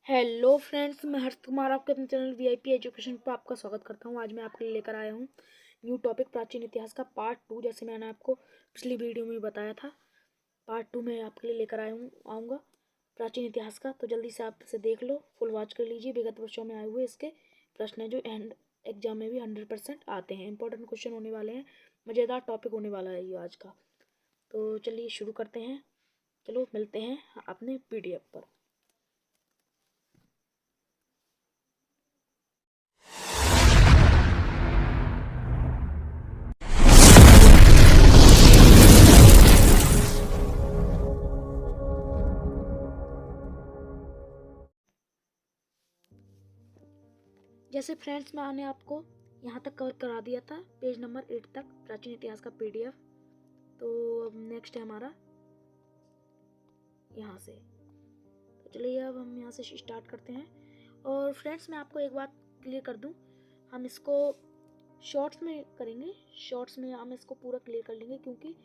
Hello friends, मैं हर्ष कुमार आपके अपने चैनल वीआईपी एजुकेशन पर आपका स्वागत करता हूं। आज मैं आपके लिए लेकर आया हूं न्यू टॉपिक प्राचीन इतिहास का पार्ट 2। जैसे मैंने आपको पिछली वीडियो में बताया था, पार्ट 2 में आपके लिए लेकर आऊँगा प्राचीन इतिहास का। तो जल्दी से आप इसे देख लो, फुल वॉच कर लीजिए। विगत वर्षों में आए हुए इसके प्रश्न हैं जो एग्जाम में भी 100% आते हैं। इंपॉर्टेंट क्वेश्चन होने वाले हैं, मज़ेदार टॉपिक होने वाला है ये आज का। तो चलिए शुरू करते हैं। चलो मिलते हैं अपने PDF पर। जैसे फ्रेंड्स, मैंने आपको यहाँ तक कवर करा दिया था, पेज नंबर 8 तक प्राचीन इतिहास का PDF। तो अब नेक्स्ट है हमारा यहाँ से। तो चलिए अब हम यहाँ से स्टार्ट करते हैं। और फ्रेंड्स, मैं आपको एक बात क्लियर कर दूँ, हम इसको शॉर्ट्स में करेंगे। शॉर्ट्स में हम इसको पूरा क्लियर कर लेंगे क्योंकि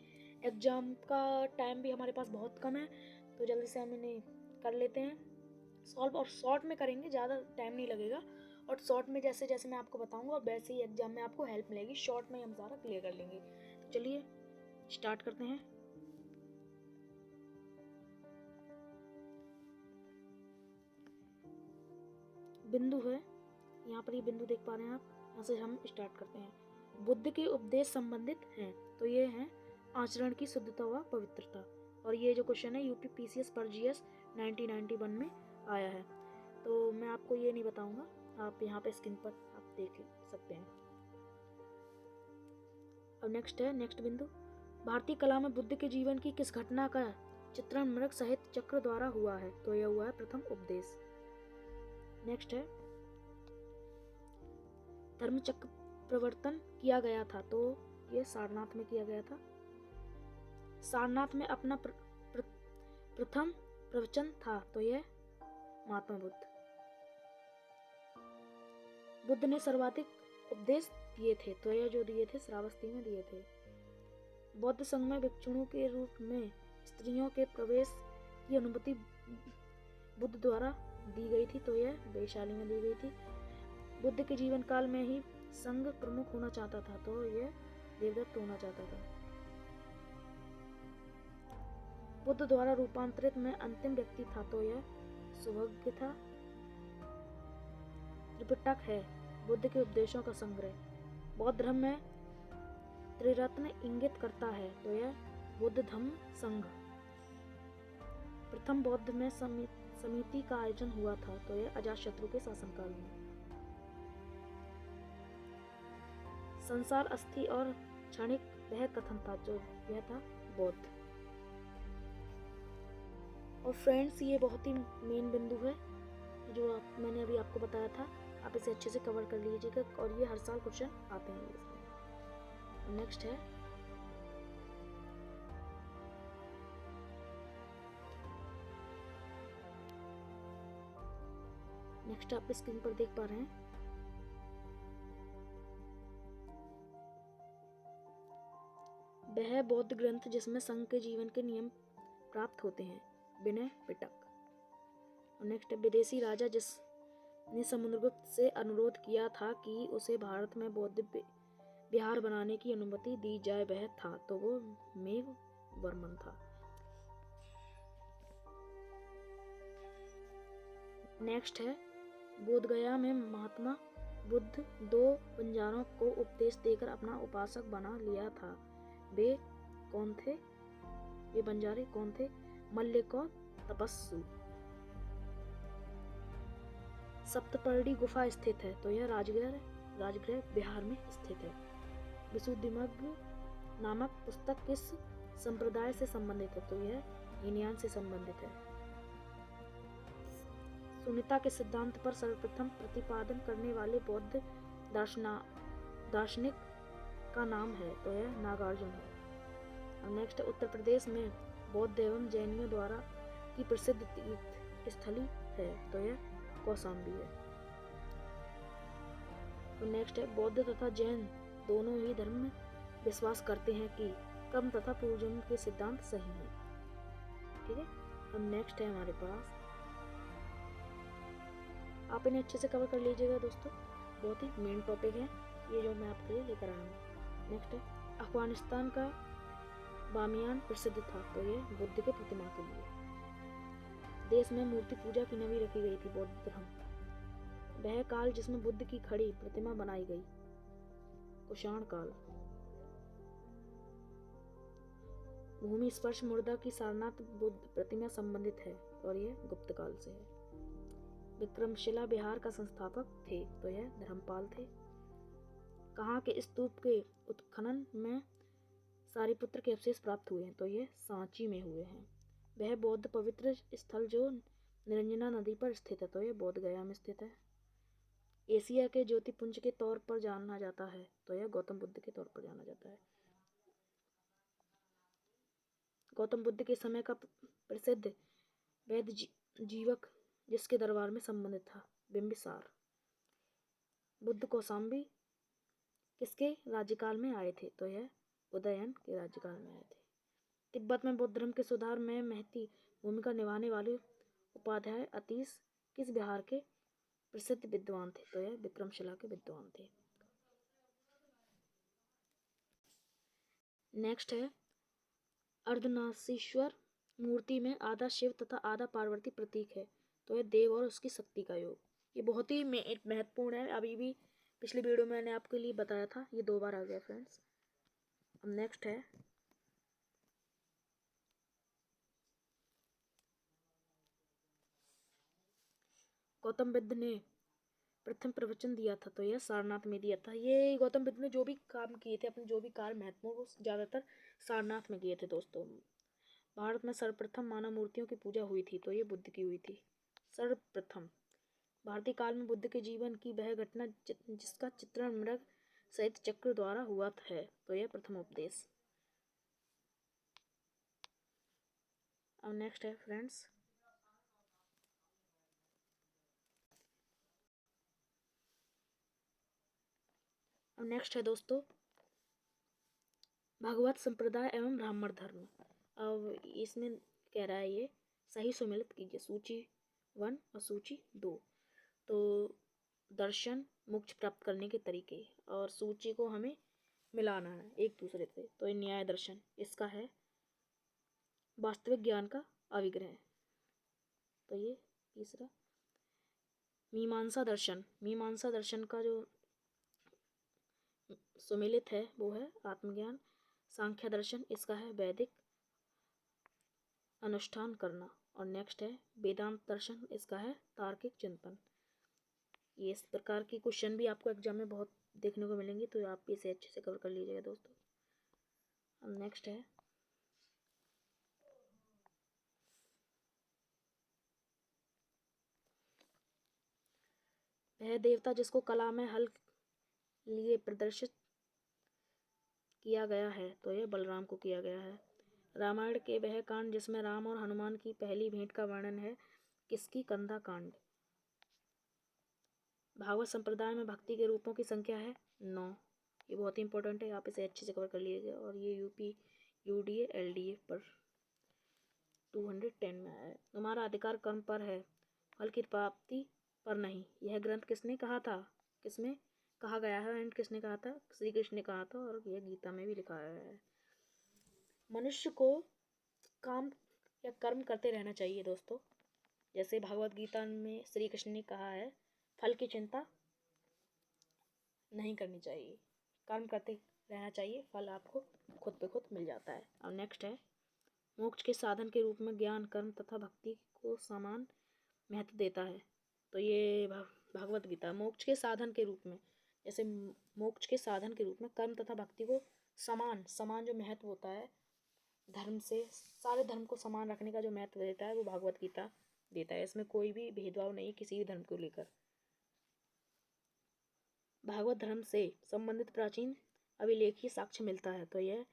एग्ज़ाम का टाइम भी हमारे पास बहुत कम है। तो जल्दी से हम इन्हें कर लेते हैं सॉल्व, और शॉर्ट में करेंगे, ज़्यादा टाइम नहीं लगेगा। और शॉर्ट में जैसे जैसे मैं आपको बताऊंगा वैसे ही एग्जाम में आपको हेल्प मिलेगी। शॉर्ट में हम सारा क्लियर कर लेंगे। तो चलिए स्टार्ट करते हैं। बिंदु है यहाँ पर, ये बिंदु देख पा रहे हैं आप। यहाँ से हम स्टार्ट करते हैं। बुद्ध के उपदेश संबंधित हैं, तो ये है आचरण की शुद्धता व पवित्रता। और ये जो क्वेश्चन है यूपी PCS पर GS 1991 में आया है। तो मैं आपको ये नहीं बताऊंगा, आप यहाँ पे स्क्रीन पर आप देख सकते हैं। अब नेक्स्ट बिंदु, भारतीय कला में बुद्ध के जीवन की किस घटना का चित्रण मृग साहित्य चक्र द्वारा हुआ है? तो यह हुआ है प्रथम उपदेश। नेक्स्ट है, धर्म चक्र प्रवर्तन किया गया था, तो यह सारनाथ में किया गया था। सारनाथ में अपना प्रथम प्रवचन था, तो यह महात्मा बुद्ध। बुद्ध ने सर्वाधिक उपदेश दिए थे, तो यह जो दिए थे श्रावस्ती में दिए थे। बौद्ध संघ में भिक्षुओं के रूप में स्त्रियों के प्रवेश की अनुमति बुद्ध द्वारा दी गई थी, तो यह वैशाली में दी गई थी। बुद्ध के जीवन काल में ही संघ प्रमुख होना चाहता था, तो यह देवदत्त होना चाहता था। बुद्ध द्वारा रूपांतरित में अंतिम व्यक्ति था, तो यह सुभज्ञ था। त्रिपिटक है बुद्ध के उपदेशों का संग्रह। बौद्ध धर्म में त्रिरत्न इंगित करता है, तो यह बुद्ध धम्म संघ। प्रथम बौद्ध में समिति का आयोजन हुआ था, तो यह अजातशत्रु के शासनकाल में। संसार अस्थि और क्षणिक वह कथन था, जो यह था बौद्ध। और फ्रेंड्स, ये बहुत ही मेन बिंदु है जो मैंने अभी आपको बताया था। आप इसे अच्छे से कवर कर लीजिएगा, और ये हर साल क्वेश्चन आते हैं इसमें। नेक्स्ट है, नेक्स्ट आप स्क्रीन पर देख पा रहे हैं, वह बौद्ध ग्रंथ जिसमें संघ के जीवन के नियम प्राप्त होते हैं, विनय पिटक। और नेक्स्ट है, विदेशी राजा जिसने समुद्रगुप्त से अनुरोध किया था कि उसे भारत में बौद्ध विहार बनाने की अनुमति दी जाए, वह था, तो वो मेघवर्मन था। नेक्स्ट है, बोधगया में महात्मा बुद्ध 2 बंजारों को उपदेश देकर अपना उपासक बना लिया था। वे कौन थे? ये बंजारे कौन थे? मल्लिक और तपस्सु। सप्तपर्णी गुफा स्थित है, तो यह राजगृह बिहार में स्थित है। विशुद्धिमग्ग नामक पुस्तक किस संप्रदाय से संबंधित है? तो यह हीनयान से संबंधित है। सुनीता के सिद्धांत पर सर्वप्रथम प्रतिपादन करने वाले बौद्ध दार्शनिक का नाम है, तो यह नागार्जुन है। और नेक्स्ट, उत्तर प्रदेश में बौद्ध एवं जैनियों द्वारा की प्रसिद्ध तीर्थ स्थली है, तो यह कौशाम्बी है। तो नेक्स्ट है, बौद्ध तथा जैन दोनों ही धर्म में विश्वास करते हैं कि कर्म तथा पूर्वजन्म के सिद्धांत सही हैं। ठीक है। अब नेक्स्ट है हमारे पास आप इन्हें अच्छे से कवर कर लीजिएगा दोस्तों, बहुत ही मेन टॉपिक है ये जो मैं आपके लिए लेकर आया हूँ। नेक्स्ट है अफगानिस्तान का बामियान प्रसिद्ध था, तो ये बुद्ध के प्रतिमा के लिए। देश में मूर्ति पूजा की नवी रखी गई थी बौद्ध धर्म। वह काल जिसमें बुद्ध की खड़ी प्रतिमा बनाई गई, कुषाण काल। भूमि स्पर्श मुर्दा की सारनाथ बुद्ध प्रतिमा संबंधित है और यह गुप्त काल से है। विक्रमशिला बिहार का संस्थापक थे, तो यह धर्मपाल थे। कहाँ के स्तूप के उत्खनन में सारिपुत्र के अवशेष प्राप्त हुए हैं, तो यह सांची में हुए हैं। वह बौद्ध पवित्र स्थल जो निरंजना नदी पर स्थित है, तो यह बोध गया में स्थित है। एशिया के ज्योतिपुंज के तौर पर जाना जाता है, तो यह गौतम बुद्ध के तौर पर जाना जाता है। गौतम बुद्ध के समय का प्रसिद्ध वैद्य जीवक जिसके दरबार में संबंधित था, बिंबिसार। बुद्ध कौशाम्बी किसके राज्यकाल में आए थे, तो यह उदयन के राज्यकाल में आए थे। तिब्बत में बौद्ध धर्म के सुधार में महती भूमिका निभाने वाले उपाध्याय अतीश किस बिहार के प्रसिद्ध विद्वान थे, तो यह विक्रमशिला के विद्वान थे। नेक्स्ट है अर्धनारीश्वर मूर्ति में आधा शिव तथा आधा पार्वती प्रतीक है, तो यह देव और उसकी शक्ति का योग। ये बहुत ही महत्वपूर्ण है, अभी भी पिछली वीडियो में मैंने आपके लिए बताया था, ये 2 बार आ गया फ्रेंड्स। अब नेक्स्ट है गौतम बुद्ध ने प्रथम प्रवचन दिया था, तो यह सारनाथ में दिया था। ये गौतम बुद्ध ने जो भी काम किए थे, अपने जो भी कार्य महत्वपूर्ण, वो ज़्यादातर सारनाथ में किए थे दोस्तों। भारत में सर्वप्रथम मानव मूर्तियों की पूजा हुई थी, तो ये बुद्ध की हुई थी सर्वप्रथम। भारतीय काल में बुद्ध के जीवन की वह घटना जिसका चित्रण मृग सहित चक्र द्वारा हुआ है, तो यह प्रथम उपदेश। अब नेक्स्ट है फ्रेंड्स दोस्तों भागवत संप्रदाय एवं ब्राह्मण धर्म। अब इसमें कह रहा है ये सही सुमेलित कीजिए सूची 1 और सूची 2। तो दर्शन मोक्ष प्राप्त करने के तरीके और सूची को हमें मिलाना है एक दूसरे से। तो ये न्याय दर्शन, इसका है वास्तविक ज्ञान का अविग्रह, तो ये तीसरा। मीमांसा दर्शन का जो सुमेलित है वो है आत्मज्ञान। सांख्य दर्शन, इसका है वैदिक अनुष्ठान करना। और नेक्स्ट है वेदांत दर्शन, इसका है तार्किक चिंतन। ये इस प्रकार की क्वेश्चन भी आपको एग्जाम में बहुत देखने को मिलेंगे, तो आप इसे अच्छे से कवर कर लीजिएगा दोस्तों। अब नेक्स्ट है वह देवता जिसको कला में हल लिए प्रदर्शित किया गया है, तो यह बलराम को किया गया है। रामायण के वह कांड जिसमें राम और हनुमान की पहली भेंट का वर्णन है, किसकी? कंधा कांड। भागवत संप्रदाय में भक्ति के रूपों की संख्या है 9। ये बहुत ही इंपॉर्टेंट है, आप इसे अच्छे से कवर कर लीजिएगा। और ये यूपी UDA LDA पर 210 में है। तुम्हारा अधिकार कर्म पर है, फल की प्राप्ति पर नहीं। यह ग्रंथ किसने कहा था? किसमें कहा गया है एंड किसने कहा था? श्री कृष्ण ने कहा था, और यह गीता में भी लिखा है। मनुष्य को काम या कर्म करते रहना चाहिए दोस्तों। जैसे भगवत गीता में श्री कृष्ण ने कहा है, फल की चिंता नहीं करनी चाहिए, कर्म करते रहना चाहिए, फल आपको खुद पे खुद मिल जाता है। और नेक्स्ट है मोक्ष के साधन के रूप में ज्ञान, कर्म तथा भक्ति को समान महत्व देता है, तो ये भगवत गीता। मोक्ष के साधन के रूप में, जैसे मोक्ष के साधन के रूप में कर्म तथा भक्ति को समान जो महत्व होता है, धर्म से सारे धर्म को समान रखने का जो महत्व देता है, वो भागवत गीता देता है। इसमें कोई भी भेदभाव नहीं किसी भी धर्म को लेकर। भागवत धर्म से संबंधित प्राचीन अभिलेखीय साक्ष्य मिलता है, तो यह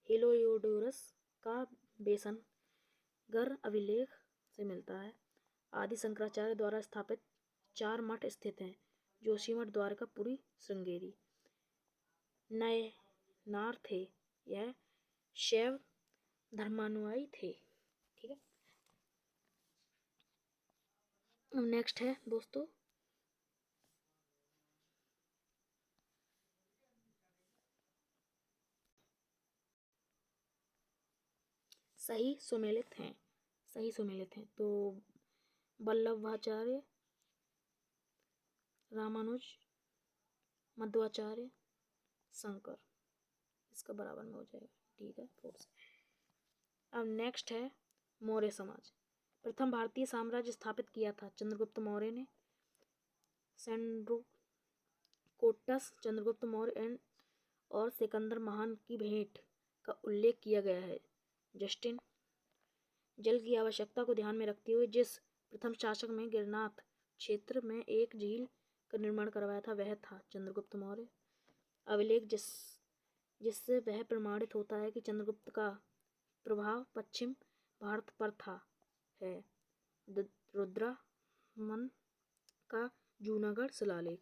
हेलियोडोरस का बेसनगर अभिलेख से मिलता है। आदि शंकराचार्य द्वारा स्थापित 4 मठ स्थित हैं, जोशीमठ, द्वारकापुरी, श्रृंगेरी। नए नार थे, यह शैव धर्मानुयायी थे। ठीक है। अब नेक्स्ट है दोस्तों सही सुमेलित हैं, सही सुमेलित हैं। तो वल्लभाचार्य, रामानुज, मध्वाचार्य, शंकर, इसका बराबर में हो जाएगा। ठीक है, 4 से। अब नेक्स्ट है मौर्य समाज। प्रथम भारतीय साम्राज्य स्थापित किया था चंद्रगुप्त मौर्य ने। सेंड्रोकोटस, चंद्रगुप्त मौर्य एंड और सिकंदर महान की भेंट का उल्लेख किया गया है। जस्टिन, जल की आवश्यकता को ध्यान में रखते हुए जिस प्रथम शासक में गिरनाथ क्षेत्र में एक झील का निर्माण करवाया था वह था चंद्रगुप्त मौर्य। अभिलेख जिससे वह प्रमाणित होता है कि चंद्रगुप्त का प्रभाव पश्चिम भारत पर था है रुद्रमन का जूनागढ़ शिलालेख।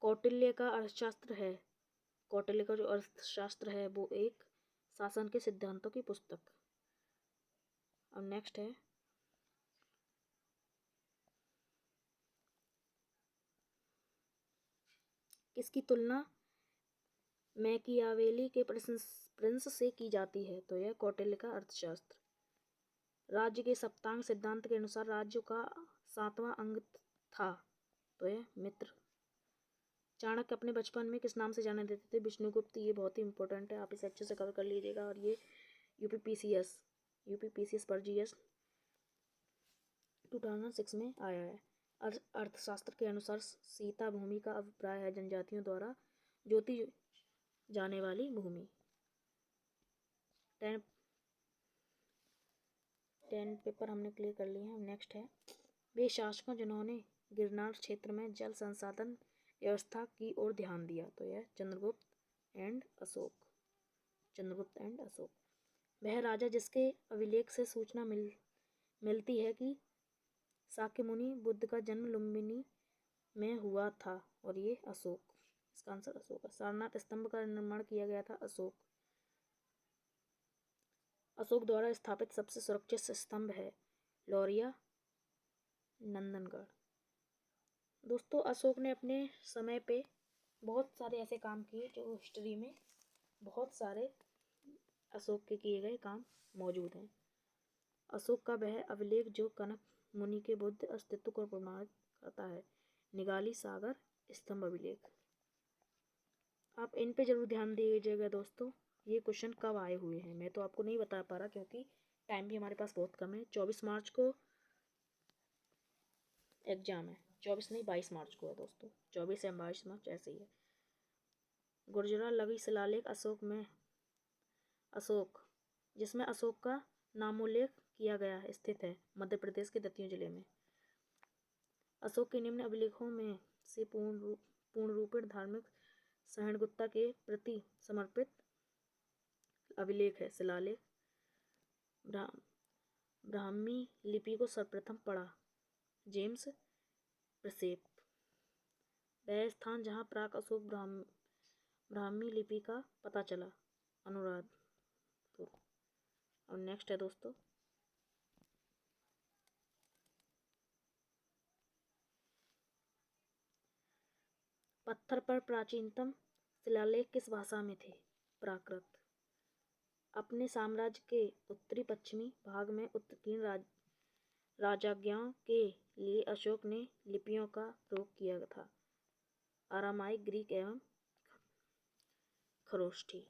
कौटिल्य का अर्थशास्त्र है, कौटिल्य का जो अर्थशास्त्र है वो एक शासन के सिद्धांतों की पुस्तक। अब नेक्स्ट है किसकी तुलना मैकियावेली के प्रिंस से की जाती है, तो यह कौटिल्य का अर्थशास्त्र। राज्य के सप्तांग सिद्धांत के अनुसार राज्य का 7वां अंग था, तो यह मित्र। चाणक्य अपने बचपन में किस नाम से जाने देते थे, विष्णुगुप्त। ये बहुत ही इंपॉर्टेंट है, आप इसे अच्छे से कवर कर लीजिएगा। और ये यूपीपीसीएस पर जीएस 2006 में आया है। अर्थशास्त्र के अनुसार सीता भूमि का अभिप्राय है जनजातियों द्वारा जोती जाने वाली भूमि। 10 पेपर हमने क्लियर कर लिए हैं। नेक्स्ट है वे शासकों जिन्होंने गिरनार क्षेत्र में जल संसाधन व्यवस्था की ओर ध्यान दिया, तो यह चंद्रगुप्त एंड अशोक। वह राजा जिसके अभिलेख से सूचना मिलती है कि शाक्यमुनि बुद्ध का जन्म लुम्बिनी में हुआ था, और ये अशोक, इसका आंसर अशोक है। सारनाथ स्तंभ का निर्माण किया गया था अशोक द्वारा स्थापित सबसे सुरक्षित स्तंभ है लौरिया, नंदनगढ़। दोस्तों, अशोक ने अपने समय पे बहुत सारे ऐसे काम किए जो हिस्ट्री में बहुत सारे अशोक के किए गए काम मौजूद हैं। अशोक का वह अभिलेख जो कनक मुनि के बुद्ध अस्तित्व को प्रमाणित करता है, निगाली सागर स्तंभ अभिलेख। आप इन पे जरूर ध्यान दीजिएगा दोस्तों। ये क्वेश्चन कब आए हुए हैं मैं तो आपको नहीं बता पा रहा, क्योंकि टाइम भी हमारे पास बहुत कम है। 24 मार्च को एग्जाम है, 24 नहीं 22 मार्च को है दोस्तों, 24 या 22 मार्च ऐसे ही है। गुर्जरा लगी शिलालेख अशोक जिसमें अशोक का नामोल्लेख किया गया है स्थित है मध्य प्रदेश के दतिया जिले में। अशोक के निम्न अभिलेखों में से पूर्ण रूपेण धार्मिक सहिष्णुता के प्रति समर्पित अभिलेख है शिलालेख। ब्राह्मी लिपि को सर्वप्रथम पढ़ा जेम्स प्रिसेप। वह स्थान जहाँ प्राक अशोक ब्राह्मी लिपि का पता चला अनुराधपुर। और नेक्स्ट है दोस्तों पत्थर पर प्राचीनतम शिलालेख किस भाषा में थे, प्राकृत। अपने साम्राज्य के उत्तरी पश्चिमी भाग में उत्कीर्ण राजज्ञाओं के लिए अशोक ने लिपियों का प्रयोग किया था, अरामाइक, ग्रीक एवं खरोष्ठी।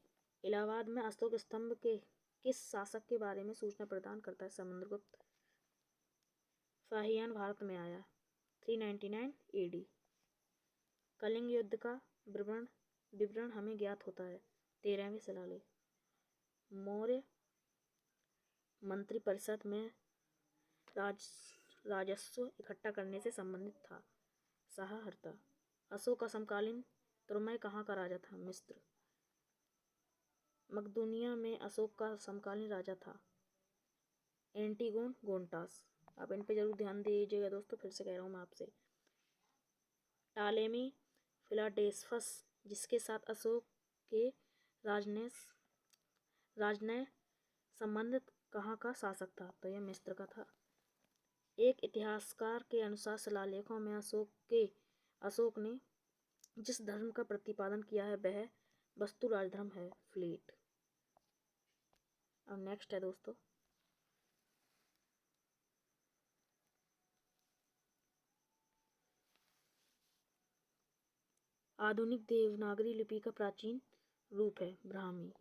इलाहाबाद में अशोक स्तंभ के किस शासक के बारे में सूचना प्रदान करता है, समुद्रगुप्त। फाहियान भारत में आया 399 AD। कलिंग युद्ध का विवरण हमें ज्ञात होता है 13वें शिलालेख। मौर्य मंत्री परिषद में राजस्व इकट्ठा करने से संबंधित था, सहाहर्ता। अशोक का समकालीन तुर्मय कहाँ का राजा था, मिस्र। मकदूनिया में अशोक का समकालीन राजा था एंटीगोन गोनटास। आप इन पे जरूर ध्यान दीजिएगा दोस्तों, फिर से कह रहा हूँ मैं आपसे। टालेमी फिलाडेल्फस जिसके साथ अशोक के राजनय संबंधित कहाँ का शासक था, तो यह मिस्र का था। एक इतिहासकार के अनुसार शिलालेखों में अशोक ने जिस धर्म का प्रतिपादन किया है वह वस्तु राजधर्म है, फ्लीट। अब नेक्स्ट है दोस्तों, आधुनिक देवनागरी लिपि का प्राचीन रूप है ब्राह्मी।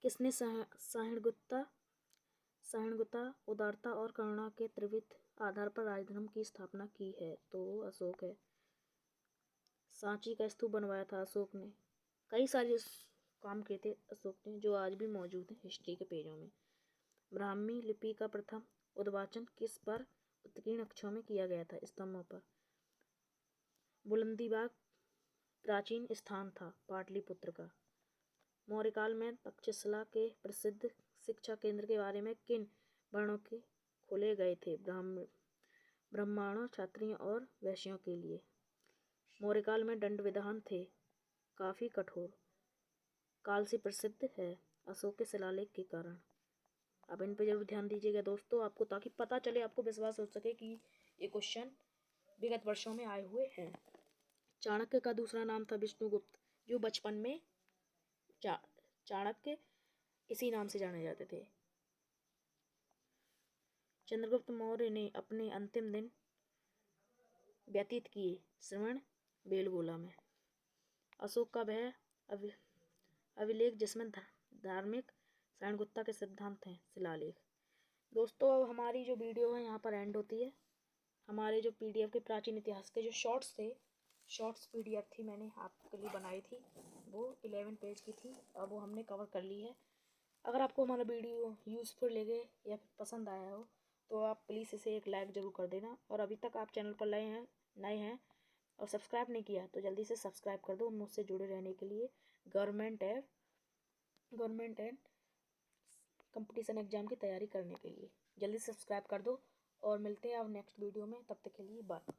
किसने सहिष्णुता, उदारता और करुणा के त्रिविध आधार पर राजधर्म की स्थापना की है? तो अशोक है। सांची का स्तूप बनवाया था अशोक ने। कई सारे काम किए थे अशोक ने जो आज भी मौजूद हैं हिस्ट्री के पेजों में। ब्राह्मी लिपि का प्रथम उद्वाचन किस पर उत्कीर्ण अक्षरों में किया गया था? स्तंभों पर। बुलंदीबाग प्राचीन स्थान था पाटलिपुत्र का। मौर्यकाल में तक्षशिला के प्रसिद्ध शिक्षा केंद्र के बारे में किन वर्णों के खोले गए थे? ब्राह्मणों, क्षत्रियों और वैश्यों के लिए। मौर्यकाल में दंड विधान थे काफी कठोर। काल से प्रसिद्ध है अशोक के शिलालेख के कारण। अब इन पर जरूर ध्यान दीजिएगा दोस्तों, आपको ताकि पता चले, आपको विश्वास हो सके कि ये क्वेश्चन विगत वर्षों में आए हुए हैं। चाणक्य का दूसरा नाम था विष्णुगुप्त, जो बचपन में चाणक्य इसी नाम से जाने जाते थे। चंद्रगुप्त मौर्य ने अपने अंतिम दिन व्यतीत किए श्रवण बेलगोला में। अशोक का वह अभिलेख जिसमें धार्मिक सहिष्णुता के सिद्धांत हैं, शिलालेख। दोस्तों अब हमारी जो वीडियो है यहाँ पर एंड होती है। हमारे जो PDF के प्राचीन इतिहास के जो शॉर्ट्स थे, शॉर्ट्स PDF थी मैंने आपके लिए बनाई थी, वो 11 पेज की थी, अब वो हमने कवर कर ली है। अगर आपको हमारा वीडियो यूज़फुल लगे या पसंद आया हो तो आप प्लीज़ इसे एक लाइक ज़रूर कर देना। और अभी तक आप चैनल पर नए हैं और सब्सक्राइब नहीं किया तो जल्दी से सब्सक्राइब कर दो मुझसे जुड़े रहने के लिए, गवर्नमेंट एंड कंपटीशन एग्जाम की तैयारी करने के लिए। जल्दी सब्सक्राइब कर दो और मिलते हैं अब नेक्स्ट वीडियो में, तब तक के लिए बाय।